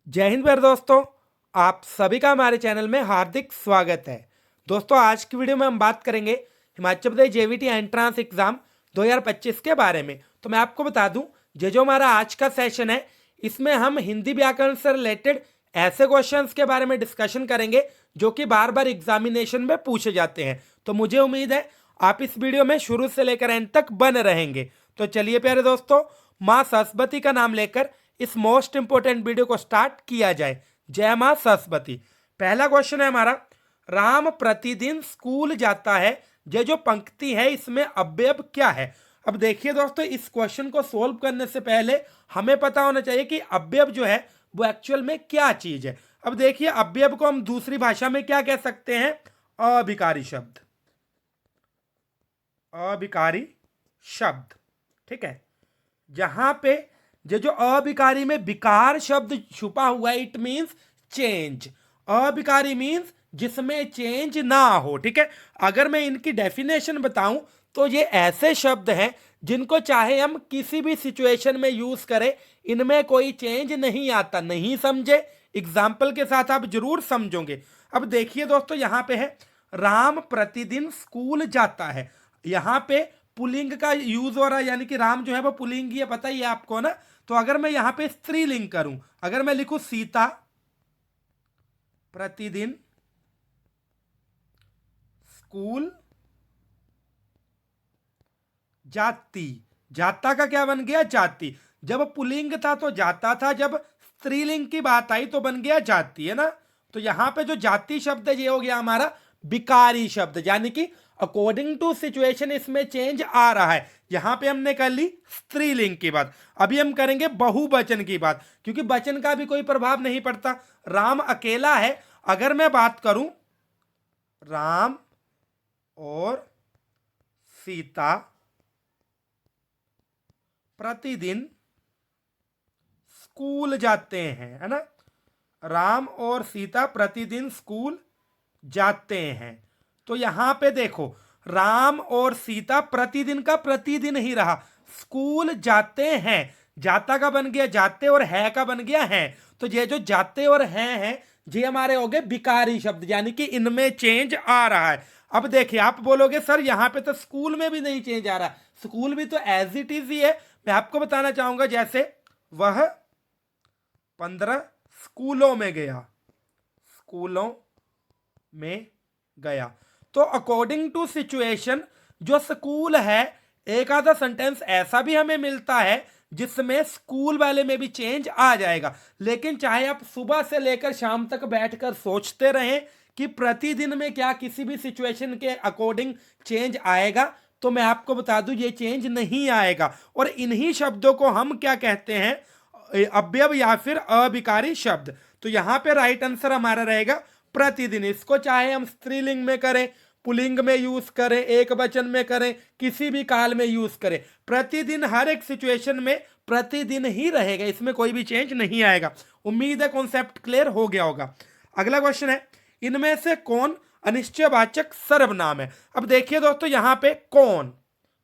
जय हिंद प्यारे दोस्तों। आप सभी का हमारे चैनल में हार्दिक स्वागत है। दोस्तों आज की वीडियो में हम बात करेंगे Himachal Pradesh JVT entrance exam 2025 के बारे में। तो मैं आपको बता दूं ये जो हमारा आज का सेशन है इसमें हम हिंदी व्याकरण से रिलेटेड ऐसे क्वेश्चंस के बारे में डिस्कशन करेंगे जो कि बार बार एग्जामिनेशन में पूछे जाते हैं। तो मुझे उम्मीद है आप इस वीडियो में शुरू से लेकर एंड तक बने रहेंगे। तो चलिए प्यारे दोस्तों, माँ सरस्वती का नाम लेकर इस मोस्ट इंपोर्टेंट वीडियो को स्टार्ट किया जाए। जय मां सरस्वती। पहला क्वेश्चन है हमारा, राम प्रतिदिन स्कूल जाता है, ये जो पंक्ति है इसमें अव्यय क्या है। अब देखिए दोस्तों, इस क्वेश्चन को सोल्व करने से पहले हमें पता होना चाहिए कि अव्यय जो है वो एक्चुअल में क्या चीज है। अब देखिए, अव्यय को हम दूसरी भाषा में क्या कह सकते हैं? अभिकारी शब्द। अभिकारी शब्द, ठीक है। जहां पे ये जो अभिकारी में विकार शब्द छुपा हुआ है, इट मींस चेंज। अभिकारी मींस जिसमें चेंज ना हो, ठीक है। अगर मैं इनकी डेफिनेशन बताऊं तो ये ऐसे शब्द हैं जिनको चाहे हम किसी भी सिचुएशन में यूज करें, इनमें कोई चेंज नहीं आता। नहीं समझे? एग्जाम्पल के साथ आप जरूर समझोगे। अब देखिए दोस्तों, यहां पे है राम प्रतिदिन स्कूल जाता है। यहां पे पुलिंग का यूज हो रहा है, यानी कि राम जो है वो पुलिंग ही है, पता ही है आपको ना। तो अगर मैं यहां पे स्त्रीलिंग करूं, अगर मैं लिखूं सीता प्रतिदिन स्कूल जाती, जाता का क्या बन गया? जाती। जब पुलिंग था तो जाता था, जब स्त्रीलिंग की बात आई तो बन गया जाती, है ना। तो यहां पे जो जाति शब्द है ये हो गया हमारा विकारी शब्द, यानी कि अकॉर्डिंग टू सिचुएशन इसमें चेंज आ रहा है। यहां पे हमने कर ली स्त्रीलिंग की बात, अभी हम करेंगे बहुवचन की बात, क्योंकि वचन का भी कोई प्रभाव नहीं पड़ता। राम अकेला है, अगर मैं बात करूं राम और सीता प्रतिदिन स्कूल जाते हैं, है ना। राम और सीता प्रतिदिन स्कूल जाते हैं। तो यहां पे देखो, राम और सीता प्रतिदिन का प्रतिदिन ही रहा, स्कूल जाते हैं। जाता का बन गया जाते और है का बन गया है। तो ये जो जाते और हैं ये हमारे हो गए विकारी शब्द, यानी कि इनमें चेंज आ रहा है। अब देखिए, आप बोलोगे सर यहां पे तो स्कूल में भी नहीं चेंज आ रहा। स्कूल भी तो एज इट इज ही है। मैं आपको बताना चाहूंगा, जैसे वह 15 स्कूलों में गया, स्कूलों में गया। तो अकॉर्डिंग टू सिचुएशन जो स्कूल है, एक आधा सेंटेंस ऐसा भी हमें मिलता है जिसमें स्कूल वाले में भी चेंज आ जाएगा। लेकिन चाहे आप सुबह से लेकर शाम तक बैठकर सोचते रहें कि प्रतिदिन में क्या किसी भी सिचुएशन के अकॉर्डिंग चेंज आएगा, तो मैं आपको बता दूं ये चेंज नहीं आएगा। और इन्हीं शब्दों को हम क्या कहते हैं? अव्यय या फिर अभिकारी शब्द। तो यहां पे राइट आंसर हमारा रहेगा प्रतिदिन। इसको चाहे हम स्त्रीलिंग में करें, पुलिंग में यूज करें, एक वचन में करें, किसी भी काल में यूज करें, प्रतिदिन हर एक सिचुएशन में प्रतिदिन ही रहेगा, इसमें कोई भी चेंज नहीं आएगा। उम्मीद है कॉन्सेप्ट क्लियर हो गया होगा। अगला क्वेश्चन है, इनमें से कौन अनिश्चयवाचक सर्वनाम है? अब देखिए दोस्तों, यहां पे कौन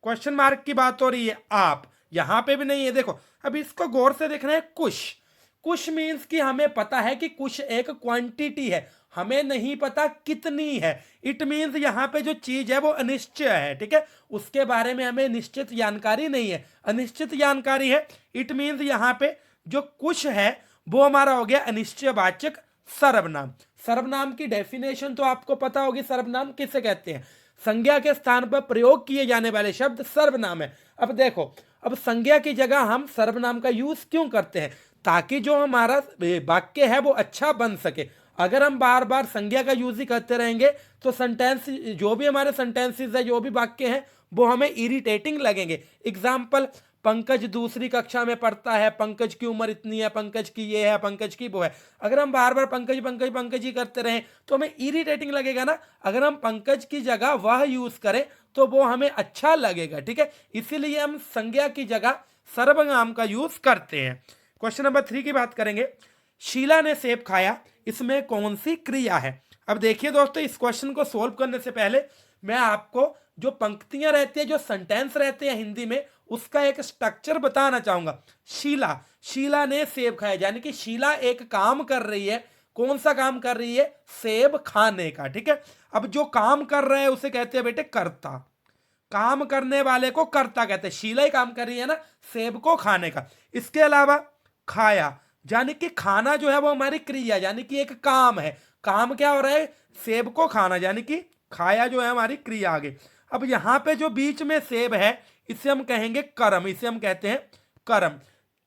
क्वेश्चन मार्क की बात हो रही है, आप यहां पे भी नहीं है। देखो, अब इसको गौर से देखना है। कुछ, कुछ मीन्स कि हमें पता है कि कुछ एक क्वांटिटी है, हमें नहीं पता कितनी है। इट मीन्स यहां पे जो चीज है वो अनिश्चय है, ठीक है। उसके बारे में हमें निश्चित जानकारी नहीं है, अनिश्चित जानकारी है। इट मीन्स यहां पे जो कुछ है वो हमारा हो गया अनिश्चयवाचक सर्वनाम। सर्वनाम की डेफिनेशन तो आपको पता होगी, सर्वनाम किसे कहते हैं? संज्ञा के स्थान पर प्रयोग किए जाने वाले शब्द सर्वनाम है। अब देखो, अब संज्ञा की जगह हम सर्वनाम का यूज क्यों करते हैं? ताकि जो हमारा वाक्य है वो अच्छा बन सके। अगर हम बार बार संज्ञा का यूज ही करते रहेंगे तो सेंटेंस, जो भी हमारे सेंटेंसेस है, जो भी वाक्य हैं, वो हमें इरिटेटिंग लगेंगे। एग्जाम्पल, पंकज दूसरी कक्षा में पढ़ता है, पंकज की उम्र इतनी है, पंकज की ये है, पंकज की वो है। अगर हम बार बार पंकज पंकज पंकज ही करते रहें तो हमें इरिटेटिंग लगेगा ना। अगर हम पंकज की जगह वह यूज करें तो वो हमें अच्छा लगेगा, ठीक है। इसीलिए हम संज्ञा की जगह सर्वनाम का यूज करते हैं। क्वेश्चन नंबर 3 की बात करेंगे, शीला ने सेब खाया, इसमें कौन सी क्रिया है? अब देखिए दोस्तों, इस क्वेश्चन को सोल्व करने से पहले मैं आपको जो पंक्तियां रहती है, जो सेंटेंस रहते हैं हिंदी में, उसका एक स्ट्रक्चर बताना चाहूंगा। शीला, शीला ने सेब खाया, यानी कि शीला एक काम कर रही है। कौन सा काम कर रही है? सेब खाने का। ठीक है, अब जो काम कर रहे हैं उसे कहते हैं बेटे कर्ता। काम करने वाले को कर्ता कहते हैं। शीला ही काम कर रही है ना सेब को खाने का। इसके अलावा खाया, यानी कि खाना जो है वो हमारी क्रिया, यानी कि एक काम है। काम क्या हो रहा है? सेब को खाना, यानी कि खाया जो है हमारी क्रिया आगे। अब यहां पे जो बीच में सेब है इसे हम कहेंगे कर्म, इसे हम कहते हैं कर्म।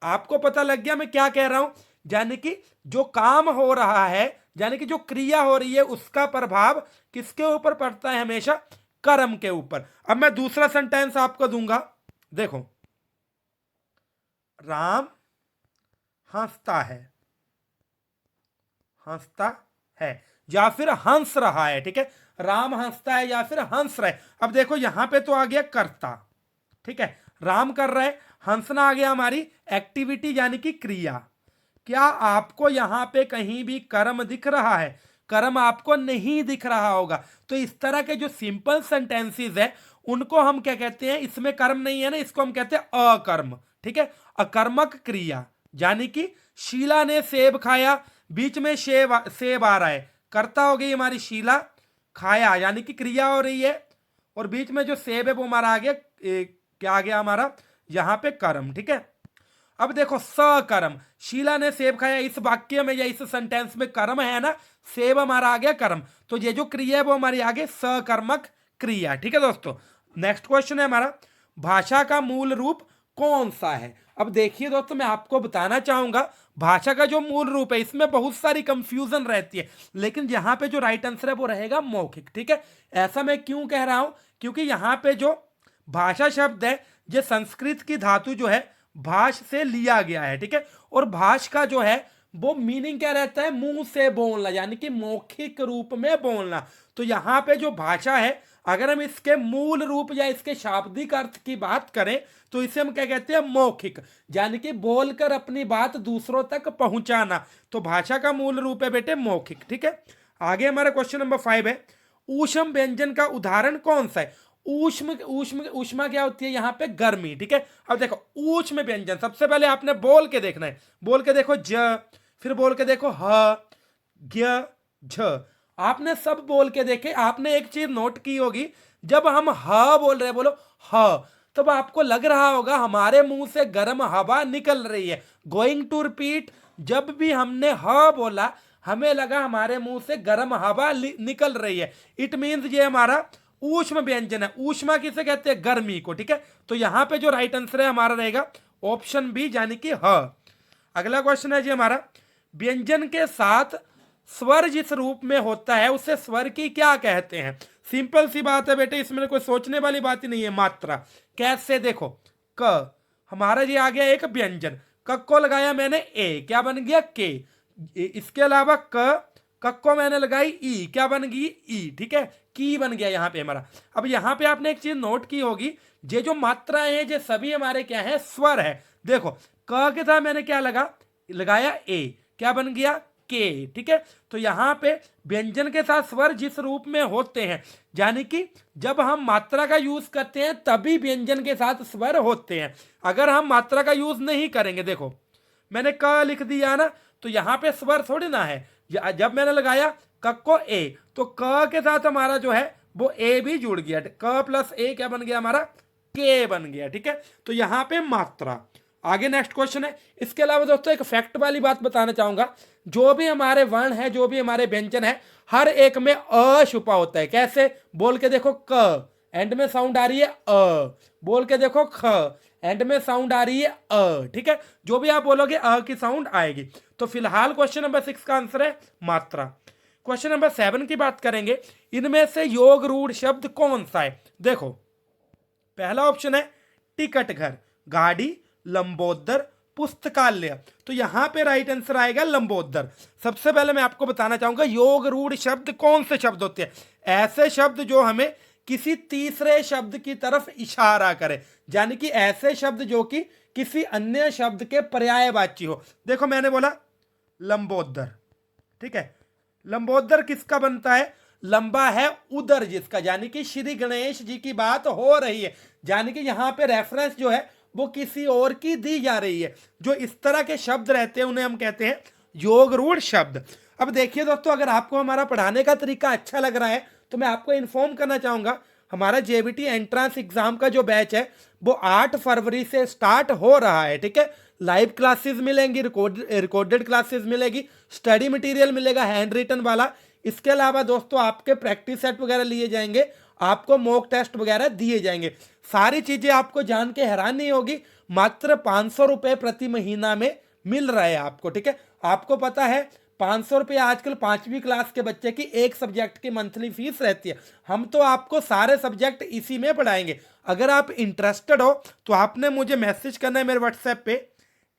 आपको पता लग गया मैं क्या कह रहा हूं? यानी कि जो काम हो रहा है, यानी कि जो क्रिया हो रही है, उसका प्रभाव किसके ऊपर पड़ता है? हमेशा कर्म के ऊपर। अब मैं दूसरा सेंटेंस आपको दूंगा, देखो, राम हंसता है, हंसता है या फिर हंस रहा है। ठीक है, राम हंसता है या फिर हंस रहा है। अब देखो यहां पे तो आ गया कर्ता, ठीक है, राम कर रहा है, हंसना आ गया हमारी एक्टिविटी यानी कि क्रिया। क्या आपको यहां पे कहीं भी कर्म दिख रहा है? कर्म आपको नहीं दिख रहा होगा। तो इस तरह के जो सिंपल सेंटेंसेस है उनको हम क्या कहते हैं? इसमें कर्म नहीं है ना, इसको हम कहते हैं अकर्म। ठीक है, अकर्मक क्रिया, यानी कि शीला ने सेब खाया, बीच में सेब आ रहा है, कर्ता हो गई हमारी शीला, खाया यानी कि क्रिया हो रही है, और बीच में जो सेब है वो हमारा आ गया क्या आ गया हमारा यहां पे कर्म। ठीक है, अब देखो सकर्म, शीला ने सेब खाया, इस वाक्य में या इस सेंटेंस में कर्म है ना, सेब हमारा आ गया कर्म, तो ये जो क्रिया है वो हमारी आगे सकर्मक क्रिया। ठीक है दोस्तों, नेक्स्ट क्वेश्चन है हमारा, भाषा का मूल रूप कौन सा है? अब देखिए दोस्तों, मैं आपको बताना चाहूंगा भाषा का जो मूल रूप है, इसमें बहुत सारी कंफ्यूजन रहती है, लेकिन यहां पे जो राइट आंसर है वो रहेगा मौखिक। ठीक है, ऐसा मैं क्यों कह रहा हूं? क्योंकि यहां पे जो भाषा शब्द है ये संस्कृत की धातु जो है भाष से लिया गया है। ठीक है, और भाष का जो है वो मीनिंग क्या रहता है? मुंह से बोलना, यानी कि मौखिक रूप में बोलना। तो यहां पे जो भाषा है, अगर हम इसके मूल रूप या इसके शाब्दिक अर्थ की बात करें तो इसे हम क्या कहते हैं? मौखिक, यानी कि बोलकर अपनी बात दूसरों तक पहुंचाना। तो भाषा का मूल रूप है बेटे मौखिक। ठीक है, आगे हमारा क्वेश्चन नंबर 5 है, ऊष्म व्यंजन का उदाहरण कौन सा है? ऊष्म ऊष्म ऊष्मा क्या होती है? यहाँ पे गर्मी। ठीक है, अब देखो ऊष्म व्यंजन सबसे पहले आपने बोल के देखना है। बोल के देखो ज, फिर बोल के देखो ह, ज्ञ, झ। आपने सब बोल के देखे। आपने एक चीज नोट की होगी, जब हम ह बोल रहे हैं, बोलो ह, तब आपको लग रहा होगा हमारे मुंह से गर्म हवा निकल रही है। गोइंग टू रिपीट, जब भी हमने ह बोला हमें लगा हमारे मुंह से गर्म हवा निकल रही है। इट मीन्स ये हमारा ऊष्म व्यंजन है। ऊष्मा किसे कहते हैं? गर्मी को। ठीक है, तो यहां पे जो राइट आंसर है हमारा रहेगा ऑप्शन बी, यानी कि ह। अगला क्वेश्चन है जी हमारा, व्यंजन के साथ स्वर जिस रूप में होता है उसे स्वर की क्या कहते हैं? सिंपल सी बात है बेटे, इसमें कोई सोचने वाली बात ही नहीं है। मात्रा कैसे? देखो क हमारा जी आ गया एक व्यंजन, क को लगाया मैंने ए, क्या बन गया? के। इसके अलावा क को मैंने लगाई ई, क्या बन गई? ई। ठीक है, की बन गया यहाँ पे हमारा। अब यहाँ पे आपने एक चीज नोट की होगी, ये जो मात्राएं हैं ये सभी हमारे क्या है? स्वर है। देखो क के साथ मैंने क्या लगाया? ए, क्या बन गया? के। ठीक है, तो यहाँ पे व्यंजन के साथ स्वर जिस रूप में होते हैं, यानी कि जब हम मात्रा का यूज करते हैं तभी व्यंजन के साथ स्वर होते हैं। अगर हम मात्रा का यूज नहीं करेंगे, देखो मैंने क लिख दिया ना, तो यहाँ पे स्वर थोड़ी ना है। जब मैंने लगाया क को ए, तो क के साथ हमारा जो है वो ए भी जुड़ गया। क प्लस ए क्या बन गया हमारा? के बन गया। ठीक है, तो यहाँ पे मात्रा। आगे नेक्स्ट क्वेश्चन है। इसके अलावा दोस्तों एक फैक्ट वाली बात बताना चाहूंगा, जो भी हमारे वर्ण है, जो भी हमारे व्यंजन है, हर एक में अ छुपा होता है। कैसे? बोल के देखो क, एंड में साउंड आ रही है अ। बोल के देखो ख, एंड में साउंड आ रही है अ। ठीक है, जो भी आप बोलोगे अ की साउंड आएगी। तो फिलहाल क्वेश्चन नंबर 6 का आंसर है मात्रा। क्वेश्चन नंबर 7 की बात करेंगे, इनमें से योग रूढ़ शब्द कौन सा है? देखो पहला ऑप्शन है टिकट घर, गाड़ी, लंबोदर, पुस्तकालय। तो यहां पे राइट आंसर आएगा लंबोदर। सबसे पहले मैं आपको बताना चाहूंगा योग रूढ़ शब्द कौन से शब्द होते हैं? ऐसे शब्द जो हमें किसी तीसरे शब्द की तरफ इशारा करे, यानी कि ऐसे शब्द जो कि किसी अन्य शब्द के पर्यायवाची हो। देखो मैंने बोला लंबोदर, ठीक है, लंबोदर किसका बनता है? लंबा है उदर जिसका, यानी कि श्री गणेश जी की बात हो रही है, यानी कि यहाँ पे रेफरेंस जो है वो किसी और की दी जा रही है। जो इस तरह के शब्द रहते हैं उन्हें हम कहते हैं योग रूढ़ शब्द। अब देखिए दोस्तों, अगर आपको हमारा पढ़ाने का तरीका अच्छा लग रहा है तो मैं आपको इन्फॉर्म करना चाहूंगा, हमारा जेबीटी एंट्रेंस एग्जाम का जो बैच है वो 8 फरवरी से स्टार्ट हो रहा है। ठीक है, लाइव क्लासेस मिलेंगी, रिकॉर्डेड क्लासेस मिलेगी, स्टडी मटेरियल मिलेगा हैंड रिटन वाला। इसके अलावा दोस्तों आपके प्रैक्टिस सेट वगैरह लिए जाएंगे, आपको मॉक टेस्ट वगैरह दिए जाएंगे। सारी चीजें आपको जान के हैरान नहीं होगी, मात्र 500 रुपए प्रति महीना में मिल रहा है आपको। ठीक है, आपको पता है 500 रुपये आजकल 5वीं क्लास के बच्चे की एक सब्जेक्ट की मंथली फीस रहती है। हम तो आपको सारे सब्जेक्ट इसी में पढ़ाएंगे। अगर आप इंटरेस्टेड हो तो आपने मुझे मैसेज करना है मेरे व्हाट्सएप पे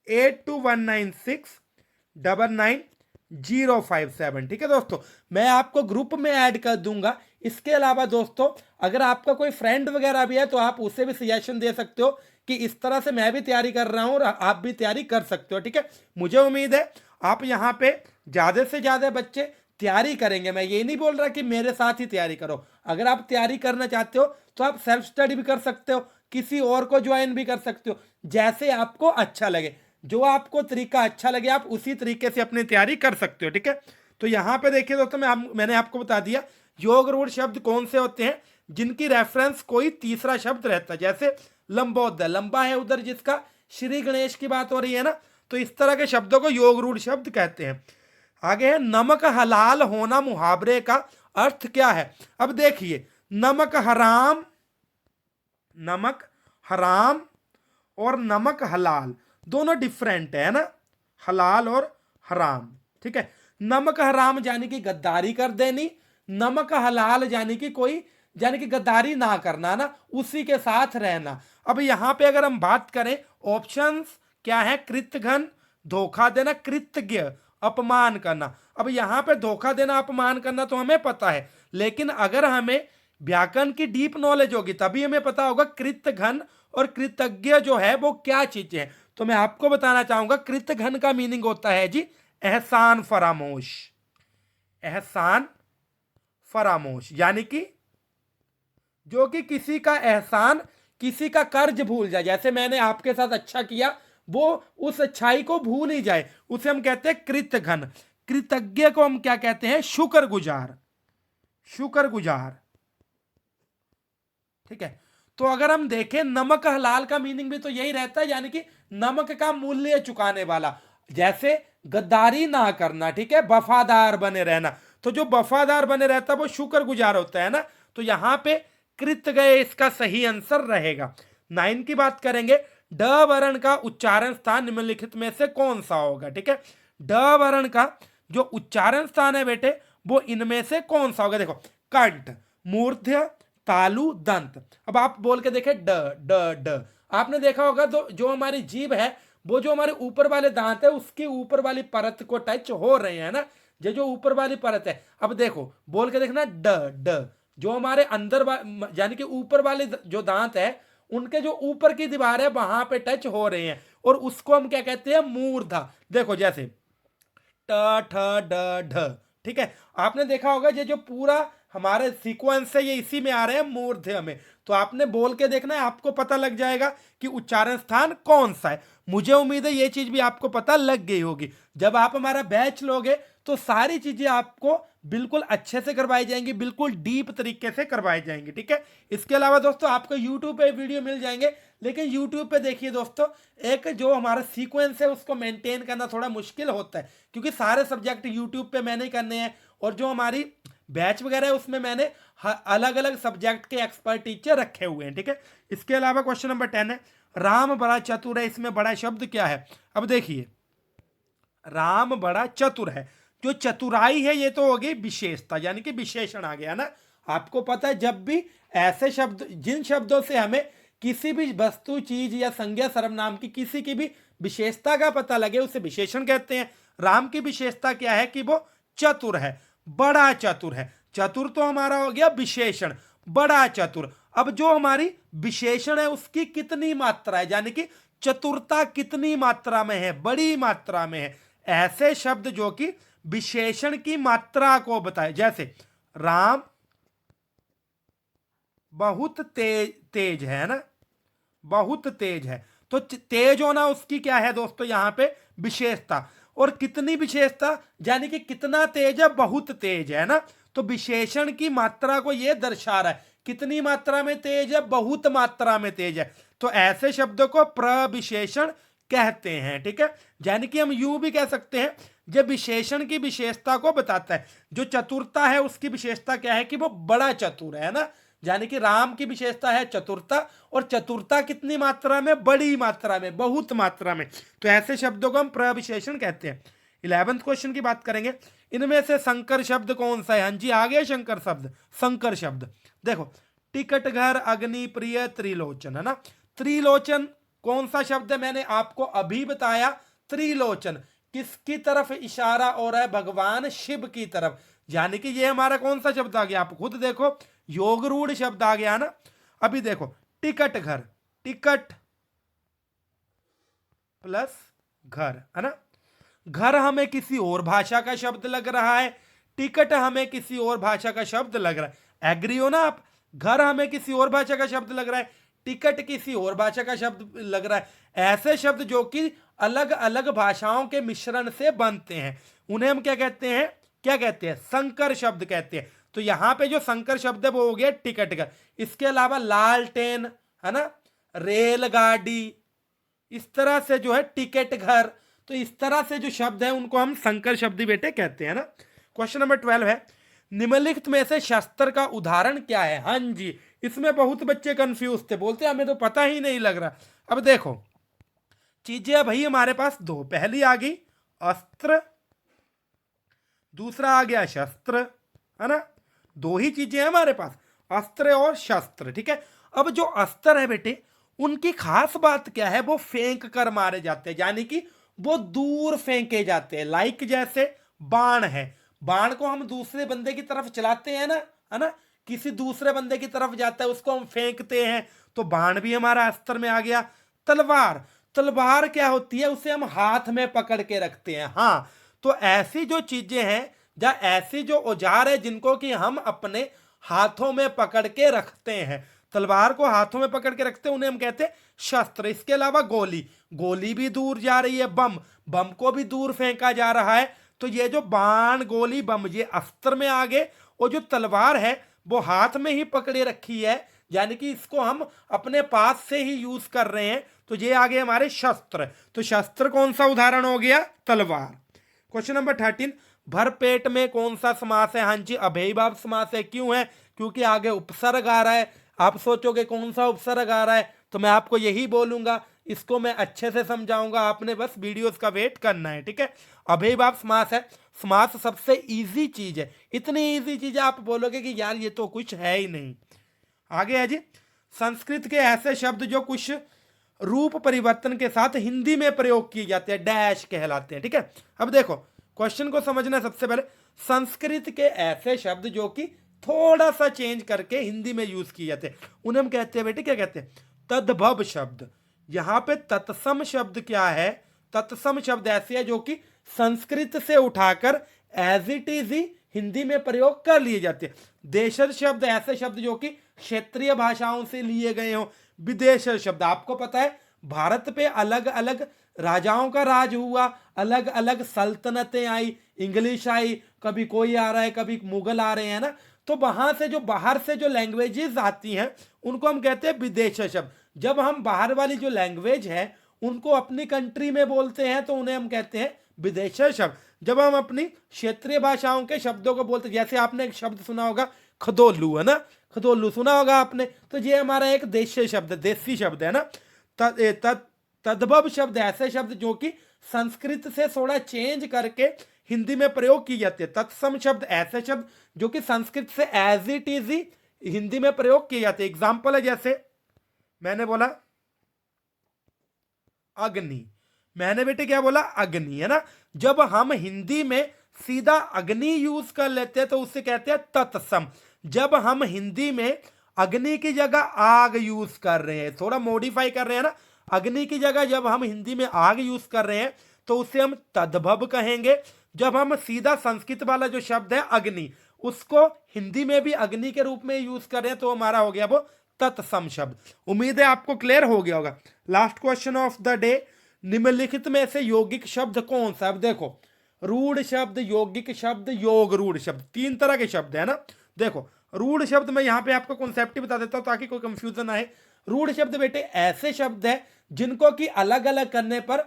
8219699057। ठीक है दोस्तों, मैं आपको ग्रुप में ऐड कर दूंगा। इसके अलावा दोस्तों अगर आपका कोई फ्रेंड वगैरह भी है तो आप उसे भी सजेशन दे सकते हो कि इस तरह से मैं भी तैयारी कर रहा हूं और आप भी तैयारी कर सकते हो। ठीक है, मुझे उम्मीद है आप यहाँ पे ज़्यादा से ज़्यादा बच्चे तैयारी करेंगे। मैं ये नहीं बोल रहा कि मेरे साथ ही तैयारी करो, अगर आप तैयारी करना चाहते हो तो आप सेल्फ स्टडी भी कर सकते हो, किसी और को ज्वाइन भी कर सकते हो, जैसे आपको अच्छा लगे। जो आपको तरीका अच्छा लगे आप उसी तरीके से अपनी तैयारी कर सकते हो। ठीक है, तो यहाँ पे देखिए दोस्तों मैंने आपको बता दिया योग रूढ़ शब्द कौन से होते हैं जिनकी रेफरेंस कोई तीसरा शब्द रहता है। जैसे लंबोदर, लंबा है उधर जिसका, श्री गणेश की बात हो रही है ना, तो इस तरह के शब्दों को योग रूढ़ शब्द कहते हैं। आगे है नमक हलाल होना, मुहावरे का अर्थ क्या है। अब देखिए नमक हराम और नमक हलाल दोनों डिफरेंट है ना, हलाल और हराम। ठीक है, नमक हराम यानी कि गद्दारी कर देनी, नमक हलाल यानी कि गद्दारी ना करना ना, उसी के साथ रहना। अब यहां पे अगर हम बात करें ऑप्शंस क्या है, कृतघ्न धोखा देना, कृतज्ञ अपमान करना। अब यहां पे धोखा देना अपमान करना तो हमें पता है, लेकिन अगर हमें व्याकरण की डीप नॉलेज होगी तभी हमें पता होगा कृतघ्न और कृतज्ञ जो है वो क्या चीजें हैं। तो मैं आपको बताना चाहूंगा कृतघ्न का मीनिंग होता है जी एहसान फरामोश, एहसान फरामोश यानी कि जो कि किसी का एहसान, किसी का कर्ज भूल जाए। जैसे मैंने आपके साथ अच्छा किया, वो उस अच्छाई को भूल ही जाए, उसे हम कहते हैं कृतघ्न। कृतज्ञ को हम क्या कहते हैं, शुक्रगुजार, शुक्रगुजार। ठीक है, तो अगर हम देखें नमक हलाल का मीनिंग भी तो यही रहता है, यानी कि नमक का मूल्य चुकाने वाला। जैसे गद्दारी ना करना, ठीक है, वफादार बने रहना, तो जो वफादार बने रहता है वो शुक्रगुजार होता है ना। तो यहां पे कृत गए इसका सही आंसर रहेगा। 9 की बात करेंगे, ड वर्ण का उच्चारण स्थान निम्नलिखित में से कौन सा होगा। ठीक है, ड वर्ण का जो उच्चारण स्थान है बेटे वो इनमें से कौन सा होगा। देखो कंठ, मूर्ध्य, तालु, दंत। अब आप बोल के देखें ड ड ड, आपने देखा होगा तो जो हमारी जीभ है वो जो हमारे ऊपर वाले दांत है उसकी ऊपर वाली परत को टच हो रहे हैं ना, ये जो ऊपर वाली परत है। अब देखो बोल के देखना ड ड, जो हमारे अंदर यानी कि ऊपर वाले जो दांत है उनके जो ऊपर की दीवार है वहां पे टच हो रहे हैं, और उसको हम क्या कहते हैं, मूर्धा। देखो जैसे ट ठ ड ढ। ठीक है, आपने देखा होगा ये जो पूरा हमारे सीक्वेंस है ये इसी में आ रहे हैं, मूर्ध्य में। तो आपने बोल के देखना है, आपको पता लग जाएगा कि उच्चारण स्थान कौन सा है। मुझे उम्मीद है ये चीज भी आपको पता लग गई होगी। जब आप हमारा बैच लोगे तो सारी चीजें आपको बिल्कुल अच्छे से करवाई जाएंगी, बिल्कुल डीप तरीके से करवाई जाएंगी। ठीक है, इसके अलावा दोस्तों आपको यूट्यूब पे वीडियो मिल जाएंगे, लेकिन यूट्यूब पे देखिए दोस्तों एक जो हमारा सीक्वेंस है उसको मेंटेन करना थोड़ा मुश्किल होता है, क्योंकि सारे सब्जेक्ट यूट्यूब पे मैंने करने हैं, और जो हमारी बैच वगैरह है उसमें मैंने अलग अलग सब्जेक्ट के एक्सपर्ट टीचर रखे हुए हैं। ठीक है, इसके अलावा क्वेश्चन नंबर 10 है, राम बड़ा चतुर है, इसमें बड़ा शब्द क्या है। अब देखिए राम बड़ा चतुर है, जो चतुराई है ये तो हो गई विशेषता, यानी कि विशेषण आ गया ना। आपको पता है जब भी ऐसे शब्द, जिन शब्दों से हमें किसी भी वस्तु, चीज या संज्ञा, सर्वनाम की किसी की भी विशेषता का पता लगे उसे विशेषण कहते हैं। राम की विशेषता क्या है कि वो चतुर है, बड़ा चतुर है। चतुर तो हमारा हो गया विशेषण, बड़ा चतुर। अब जो हमारी विशेषण है उसकी कितनी मात्रा है, यानी कि चतुरता कितनी मात्रा में है, बड़ी मात्रा में है। ऐसे शब्द जो कि विशेषण की मात्रा को बताए, जैसे राम बहुत तेज तेज है ना, बहुत तेज है। तो तेज होना उसकी क्या है दोस्तों यहां पे विशेषता। और कितनी विशेषता, यानी कि कितना तेज है, बहुत तेज है ना। तो विशेषण की मात्रा को यह दर्शा रहा है, कितनी मात्रा में तेज है, बहुत मात्रा में तेज है। तो ऐसे शब्दों को प्रविशेषण कहते हैं, ठीक है। यानी कि हम यूं भी कह सकते हैं, जब विशेषण की विशेषता को बताता है। जो चतुरता है उसकी विशेषता क्या है कि वो बड़ा चतुर है ना, यानी कि राम की विशेषता है चतुरता, और चतुरता कितनी मात्रा में, बड़ी मात्रा में, बहुत मात्रा में। तो ऐसे शब्दों को हम प्रविशेषण कहते हैं। 11वें क्वेश्चन की बात करेंगे, इनमें से संकर शब्द कौन सा है। हाँ जी, आ गया शंकर शब्द, संकर शब्द। देखो, टिकट घर, अग्नि, प्रिय, त्रिलोचन, है ना। त्रिलोचन कौन सा शब्द है, मैंने आपको अभी बताया। त्रिलोचन किसकी तरफ इशारा हो रहा है, भगवान शिव की तरफ। यानी कि ये हमारा कौन सा शब्द आ गया, आप खुद देखो, योगरूढ़ शब्द आ गया ना। अभी देखो, टिकट घर, टिकट प्लस घर, है ना। घर हमें किसी और भाषा का शब्द लग रहा है, टिकट हमें किसी और भाषा का शब्द लग रहा है। एग्री हो ना आप। घर हमें किसी और भाषा का शब्द लग रहा है, टिकट किसी और भाषा का शब्द लग रहा है। ऐसे शब्द जो कि अलग अलग भाषाओं के मिश्रण से बनते हैं, उन्हें हम क्या कहते हैं, क्या कहते हैं, संकर शब्द कहते हैं। तो यहां पे जो संकर शब्द है वो हो गया टिकट घर। इसके अलावा लालटेन, है ना, रेलगाड़ी, इस तरह से जो है टिकट घर। तो इस तरह से जो शब्द है उनको हम संकर शब्द बेटे कहते हैं ना। क्वेश्चन नंबर 12 है, निम्नलिखित में से शस्त्र का उदाहरण क्या है। हाँ जी, इसमें बहुत बच्चे कंफ्यूज थे, बोलते हमें तो पता ही नहीं लग रहा। अब देखो, चीजें भाई हमारे पास दो, पहली आ गई अस्त्र, दूसरा आ गया शस्त्र, है ना। दो ही चीजें हैं हमारे पास, अस्त्र और शस्त्र, ठीक है। अब जो अस्त्र है बेटे, उनकी खास बात क्या है, वो फेंक कर मारे जाते हैं, यानी कि वो दूर फेंके जाते हैं। लाइक जैसे बाण है, बाण को हम दूसरे बंदे की तरफ चलाते हैं ना, है ना, किसी दूसरे बंदे की तरफ जाता है, उसको हम फेंकते हैं, तो बाण भी हमारा अस्त्र में आ गया। तलवार, तलवार क्या होती है, उसे हम हाथ में पकड़ के रखते हैं। हाँ, तो ऐसी जो चीजें हैं या ऐसी जो औजार है जिनको कि हम अपने हाथों में पकड़ के रखते हैं, तलवार को हाथों में पकड़ के रखते हैं, उन्हें हम कहते हैं शस्त्र। इसके अलावा गोली, गोली भी दूर जा रही है, बम, बम को भी दूर फेंका जा रहा है। तो ये जो बाण, गोली, बम, ये अस्त्र में आ गए, और जो तलवार है वो हाथ में ही पकड़े रखी है, यानी कि इसको हम अपने पास से ही यूज कर रहे हैं। तो ये आ गए हमारे शस्त्र। तो शस्त्र कौन सा उदाहरण हो गया, तलवार। क्वेश्चन नंबर 13, भरपेट में कौन सा समास है। हाँ जी, अव्ययीभाव समास है। क्यों है, क्योंकि आगे उपसर्ग आ रहा है। आप सोचोगे कौन सा उपसर्ग आ रहा है, तो मैं आपको यही बोलूंगा, इसको मैं अच्छे से समझाऊंगा, आपने बस वीडियोस का वेट करना है, ठीक है। अव्ययीभाव समास है। समास सबसे इजी चीज है, इतनी इजी चीज है आप बोलोगे कि यार ये तो कुछ है ही नहीं। आगे है जी, संस्कृत के ऐसे शब्द जो कुछ रूप परिवर्तन के साथ हिंदी में प्रयोग किए जाते हैं, डैश कहलाते हैं, ठीक है। अब देखो, क्वेश्चन को समझना, सबसे पहले संस्कृत के ऐसे शब्द जो कि थोड़ा सा चेंज करके हिंदी में यूज किए जाते हैं, उन्हें हम कहते हैं बेटे, क्या कहते हैं, तद्भव शब्द। यहां पे तत्सम शब्द क्या है, तत्सम शब्द ऐसे है जो कि संस्कृत से उठाकर एज इट इज ही हिंदी में प्रयोग कर लिए जाते हैं। देशज शब्द ऐसे शब्द जो कि क्षेत्रीय भाषाओं से लिए गए हों। विदेश शब्द, आपको पता है भारत पे अलग अलग राजाओं का राज हुआ, अलग अलग सल्तनतें आई, इंग्लिश आई, कभी कोई आ रहा है, कभी मुगल आ रहे हैं ना। तो वहां से जो बाहर से जो लैंग्वेजेस आती हैं उनको हम कहते हैं विदेश शब्द। जब हम बाहर वाली जो लैंग्वेज है उनको अपनी कंट्री में बोलते हैं तो उन्हें हम कहते हैं विदेश शब्द। जब हम अपनी क्षेत्रीय भाषाओं के शब्दों को बोलते हैं, जैसे आपने एक शब्द सुना होगा खदोलू, है ना, खदोलू सुना होगा आपने, तो ये हमारा एक देशीय शब्द, देसी शब्द है ना। तद्भव शब्द ऐसे शब्द जो कि संस्कृत से थोड़ा चेंज करके हिंदी में प्रयोग की जाती है। तत्सम शब्द ऐसे शब्द जो कि संस्कृत से एज इट इज ही हिंदी में प्रयोग किए जाते हैं। एग्जाम्पल है, जैसे मैंने बोला अग्नि, मैंने बेटे क्या बोला, अग्नि, है ना। जब हम हिंदी में सीधा अग्नि यूज कर लेते हैं तो उससे कहते हैं तत्सम। जब हम हिंदी में अग्नि की जगह आग यूज कर रहे हैं, थोड़ा मॉडिफाई कर रहे हैं ना, अग्नि की जगह जब हम हिंदी में आग यूज कर रहे हैं तो उसे हम तद्भव कहेंगे। जब हम सीधा संस्कृत वाला जो शब्द है अग्नि उसको हिंदी में भी अग्नि के रूप में यूज कर रहे हैं, तो हमारा हो गया वो तत्सम शब्द। उम्मीद है आपको क्लियर हो गया होगा। Last question of the day, निम्नलिखित में से यौगिक शब्द कौन सा? अब देखो, रूढ़ शब्द, यौगिक शब्द, योग रूढ़ शब्द, तीन तरह के शब्द है ना। देखो रूढ़ शब्द में यहां पे आपको कॉन्सेप्ट ही बता देता हूं ताकि कोई कंफ्यूजन आए। रूढ़ शब्द बेटे ऐसे शब्द है जिनको कि अलग अलग करने पर,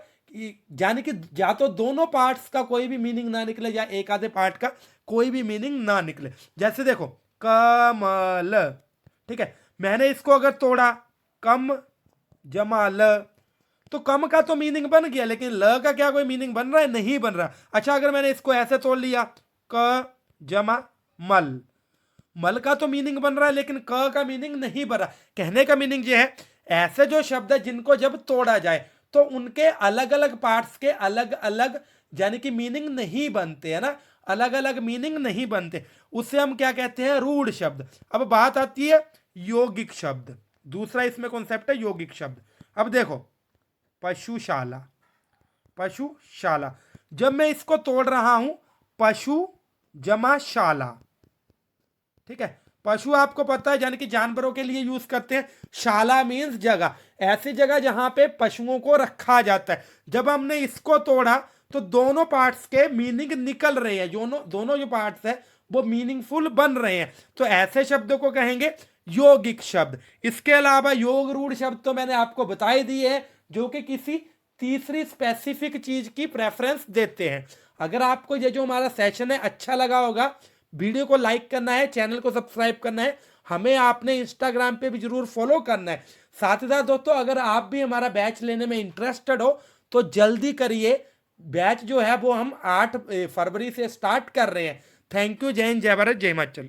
यानी कि या तो दोनों पार्ट्स का कोई भी मीनिंग ना निकले या एक आधे पार्ट का कोई भी मीनिंग ना निकले। जैसे देखो कमल, ठीक है, मैंने इसको अगर तोड़ा कम जमा ल, तो कम का तो मीनिंग बन गया, लेकिन ल का क्या कोई मीनिंग बन रहा है? नहीं बन रहा। अच्छा अगर मैंने इसको ऐसे तोड़ लिया क जमा मल, मल का तो मीनिंग बन रहा है लेकिन क का मीनिंग नहीं बन रहा। कहने का मीनिंग ये है, ऐसे जो शब्द है जिनको जब तोड़ा जाए तो उनके अलग अलग पार्ट्स के अलग अलग यानी कि मीनिंग नहीं बनते, है ना, अलग अलग मीनिंग नहीं बनते, उसे हम क्या कहते हैं? रूढ़ शब्द। अब बात आती है यौगिक शब्द, दूसरा इसमें कॉन्सेप्ट है यौगिक शब्द। अब देखो पशुशाला, पशुशाला, जब मैं इसको तोड़ रहा हूं पशु जमा शाला, ठीक है, पशु आपको पता है यानी कि जानवरों के लिए यूज करते हैं, शाला मीन्स जगह, ऐसी जगह जहां पे पशुओं को रखा जाता है। जब हमने इसको तोड़ा तो दोनों पार्ट्स के मीनिंग निकल रहे हैं, दोनों जो पार्ट्स है वो मीनिंगफुल बन रहे हैं, तो ऐसे शब्दों को कहेंगे यौगिक शब्द। इसके अलावा योग रूढ़ शब्द तो मैंने आपको बता ही दिए हैं, जो कि किसी तीसरी स्पेसिफिक चीज की प्रेफरेंस देते हैं। अगर आपको ये जो हमारा सेशन है अच्छा लगा होगा, वीडियो को लाइक करना है, चैनल को सब्सक्राइब करना है, हमें आपने इंस्टाग्राम पे भी जरूर फॉलो करना है। साथ ही साथ दोस्तों अगर आप भी हमारा बैच लेने में इंटरेस्टेड हो तो जल्दी करिए, बैच जो है वो हम 8 फरवरी से स्टार्ट कर रहे हैं। थैंक यू, जय हिंद, जय भारत, जय हिमाचल।